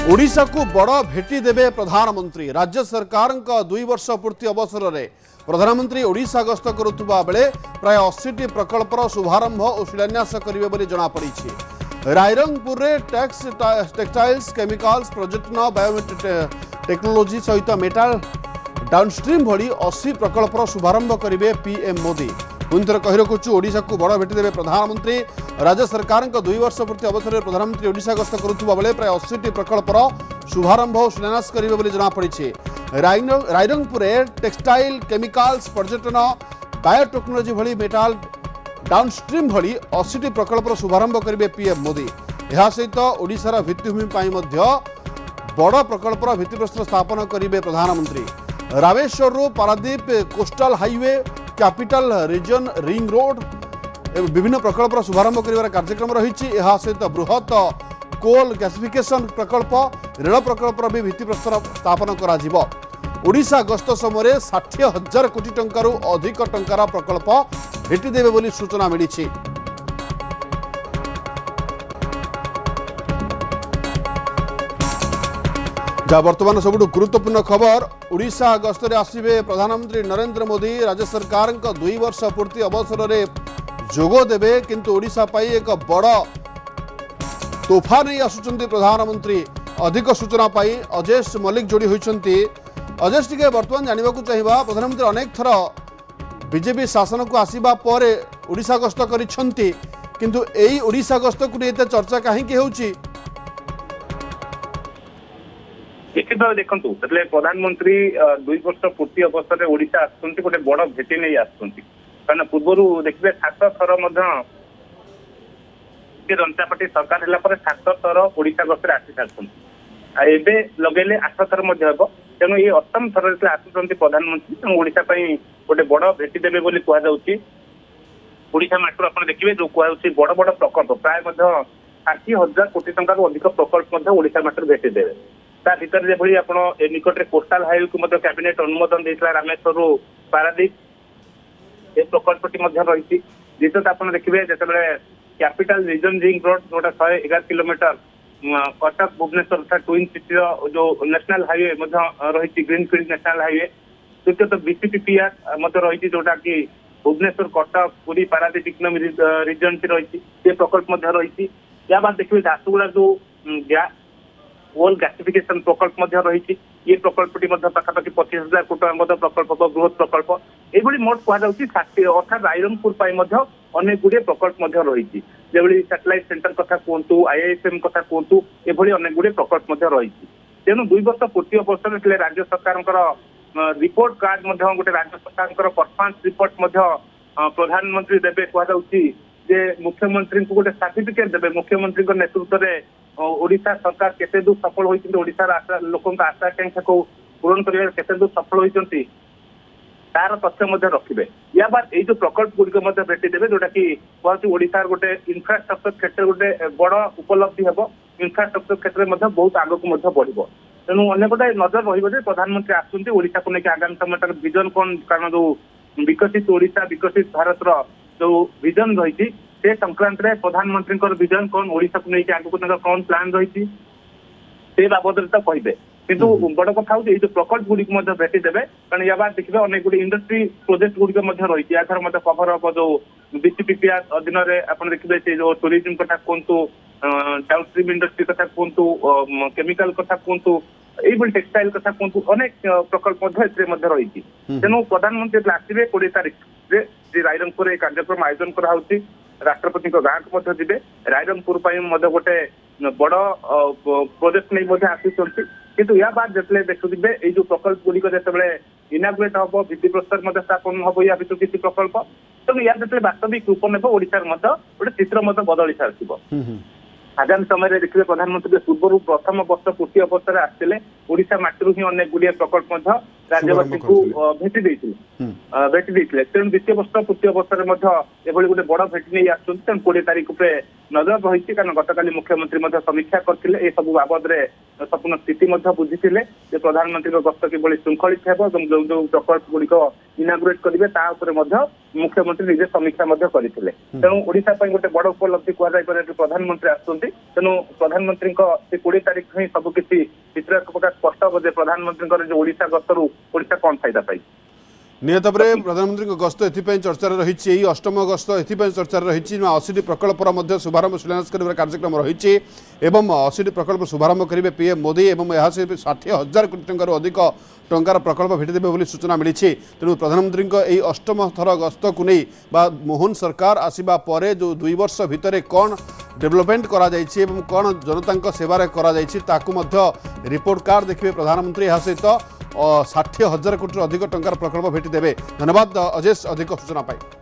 ओडिशा को बड़ भेटी देवे प्रधानमंत्री। राज्य सरकार 2 वर्ष पूर्ति अवसर में प्रधानमंत्री ओडिशा गस्त करुवा बेले प्राय 80टी प्रकल्पर शुभारंभ और शिलान्यास करेंगे बोली जनापड़ी। रायरंगपुर में टेक्सटाइल्स केमिकल्स पर्यटन बायोटेक्नोलोजी सहित मेटाल डाउनस्ट्रीम भली 80 प्रकल्पर शुभारंभ करेंगे पीएम मोदी। पुनथर कही रखुचु ओडिशा को बड़ भेटी देवे प्रधानमंत्री। राज्य सरकार 2 वर्ष पूर्ति अवसर में प्रधानमंत्री ओडिशा गस्त करुवा बेले प्राय 80टी प्रकल्पर शुभारंभ और शिलान्यास करेंगे बोली जनापड़ी। रायरंगपुर टेक्सटाइल केमिकल्स पर्यटन बायोटेक्नोलोजी भली मेटाल डाउनस्ट्रीम भली 80टी प्रकल्पर शुभारंभ करेंगे पीएम मोदी। यह सहित ओडिशार भित्तिभूमि बड़ प्रकल्पर भित्तिप्रस्तर स्थापन करेंगे प्रधानमंत्री। Rameshwar Paradip coastal highway capital region ring road विभिन्न प्रकल्पर शुभारंभ कर कार्यक्रम रही। सहित बृहत कोल गैसिफिकेशन प्रकल्प रेल प्रकल्पर भी भित्तिप्रस्तर स्थापन करा। ओडिशा गस्त समय 60,000 कोटी टंकारु अधिक टंकार प्रकल्प भेटी देवे बोली सूचना मिली। जहाँ वर्तमान सबुठ गुरुत्वपूर्ण खबर ओडिशा गस्तरे आसिबे प्रधानमंत्री नरेंद्र मोदी। राज्य सरकार 2 वर्ष पूर्ति अवसर में जोग देवे किंतु ओडिशा पाई एक बड़ तोहफा नहीं आसुचंती प्रधानमंत्री। अधिक सूचना पाई अजेश मल्लिक जोड़ी होइचंती। अजेश टिके वर्तमान जानिबा को चाहिबा प्रधानमंत्री अनेक थर बीजेपी शासन को आसीबा परे ओडिशा गस्त करिसंती किंतु एई ओडिशा गस्त को एते चर्चा काहे के होउची? निश्चित भाव देखु से प्रधानमंत्री 2 वर्ष पूर्ति अवसर में ओडिशा आसुंती गोटे बड़ भेटी नहीं आसुंती। कारण पूर्वर देखिए 7 थर जनता पार्टी सरकार है 7 थर ओडिशा गस्तर आसी सारी एवं लगेले 8 थर तेणु ये 8म थर आसुंच प्रधानमंत्री। तेणु ओडिशा गोटे बड़ भेटी देवे बोली कहुच्छी। ओडिशा माटर आप देखिए जो कहुच्छी बड़ बड़ प्रकल्प प्राय 60,000 कोटी टंकार अधिक प्रकल्प ओडिशा माटर भेटी देवे। ता भीतर जो आप निकट में कोस्टाल हाईवे को कैबिनेट अनुमोदन देता रामेश्वर पारादीप ये प्रकल्पटी रही। द्वितीय आप देखिए जो कैपिटल रीजन रिंग रोड जोटा 111 किलोमीटर कटक भुवनेश्वर तथा ट्विन सिटी जो नेशनल हाईवे रही ग्रीनफील्ड नेशनल हाईवे। तृतीय तो बीसीपीआर रही जोटा कि भुवनेश्वर कटक पुरी पारादीप इकोनॉमिक रीजन रही ये प्रकल्प रही। या बाद देखिए झारसुगुड़ा जो कोल गैसिफिकेशन प्रकल्प रही ये प्रकल्पटी पाखापाखि 25,000 कोटी प्रकल्प बृहत प्रकल्प ये मोट कहुच्छी। अर्थात रायरंगपुर अनेक गुड़े प्रकल्प रही जो सैटेलाइट सेंटर कथा कहतु आईआईएसएम कथा कहतु ये अनेक गुड़े प्रकल्प रही। तेणु 2 वर्ष पूर्ति अवसर में राज्य सरकार रिपोर्ट कार्ड गोटे राज्य सरकार परफॉर्मेंस रिपोर्ट प्रधानमंत्री देवे कहुच्छी जे मुख्यमंत्री को गोटे सर्टिफिकेट देवे मुख्यमंत्री नेतृत्व में ओडिशा सरकार केते दूर सफल होइछिन ओडिशार आशा लोकों आशा आकांक्षा को पूरण करिवे केते दूर सफल होइछन्ति तार तथ्य मध्य रखिबे। या बाद ए जो प्रकल्प गुड़िक मध्य भेटी देवे जोटा कि कहूँ ओडिशार गोटे इंफ्रास्ट्रक्चर क्षेत्र गोटे बड़ उपलब्धि हेबो। इंफ्रास्ट्रक्चर क्षेत्र में बहुत आग को बढ़िबो। तेणु अनेक गोटे नजर रहिबो प्रधानमंत्री आसुंती ओडिशा को लेकिन आगामी समय विजन कौन कारण जो विकसित ओडिशा विकसित भारत जो विजन रही से संक्रांत में प्रधानमंत्री विजन कौन ओडिशा को लेकिन आगे कौन प्लान रही से बाबद तो कहे किंतु बड़ कथा हूँ जो प्रकल्प गुड़िक भेटी देवे। कारण या बाद देखिए अनेक गुड़ी इंडस्ट्री प्रोजेक्ट गुड़िक रही यार कभर हम जो बीसीपीआर अधीन आप देखिए जो टूरिज्म कथा कहतु डाउनस्ट्रीम इंडस्ट्री कथा कहतु केमिकल कथा कहतु ये टेक्सटाइल कथा कहतु अनेक प्रकल्प रही। तेणु प्रधानमंत्री आसवे 20 तारीख रायरंगपुर कार्यक्रम आयोजन कराऊँच। राष्ट्रपति गाँव को जी रायरंगपुर गोटे बड़ प्रोजेक्ट नहीं आसी किंतु या बाद जो देखुए ये जो प्रकल्प गुड़िक जो इनागुरेट हम भित्तिप्रस्तर स्थापन हम या भर किसी प्रकल्प तेणु या जो वास्तविक रूप ने ओडिशार गोटे चित्र बदली सारी। आगामी समय देखिए प्रधानमंत्री पूर्व प्रथम वर्ष पूर्ति अवसर आसते ओडिशा माटी ही अनेक गुड़िया प्रकल्प राज्यवासी को भेटी देते। तेणु द्वितीय वर्ष पूर्ति अवसर में गोटे बड़ भेटी नहीं आसुँच। 20 तारीख पे नजर रही कारण गतकाली मुख्यमंत्री समीक्षा करते सब बाबद संपूर्ण स्थिति बुझीते प्रधानमंत्री गस्त किभली श्रृंखलित हेब और जो जो प्रकल्प गुड़िक इनागुरेट करेंगे मुख्यमंत्री निजे समीक्षा करते तेणु ओडिशा गोटे बड़ उपलब्धि कहुए प्रधानमंत्री आसुच्च तेणु प्रधानमंत्री 20 तारीख ही सबकि चित्र एक प्रकार स्पष्ट हे जे प्रधानमंत्री जो ओडिशा गस्तरू ओडिशा कौन फायदा पाई निहत भाव प्रधानमंत्री गस्त एपाई चर्चार रही अष्टम गस्त एपाई चर्चार रही 80 प्रकल्पर शुभारंभ शिलान्यास कर कार्यक्रम रही एवं 80 प्रकल्प शुभारंभ करेंगे पीएम मोदी एवं यह 60,000 कोटी टंकार अधिक टंकार प्रकल्प भेटिदेवे सूचना मिली तेणु प्रधानमंत्री यही अष्टम थर गस्त को नहीं मोहन सरकार आसवा पर जो 2 वर्ष भितर कौन डेवलपमेंट करा जायछि एवं कौन जनता सेवार करा जायछि ताकू रिपोर्ट कार्ड देखिए प्रधानमंत्री यह सहित 60,000 कोटी अधिक टंकार प्रकल्प भेटिदेवे। धन्यवाद अजेश अधिक सूचना पाई।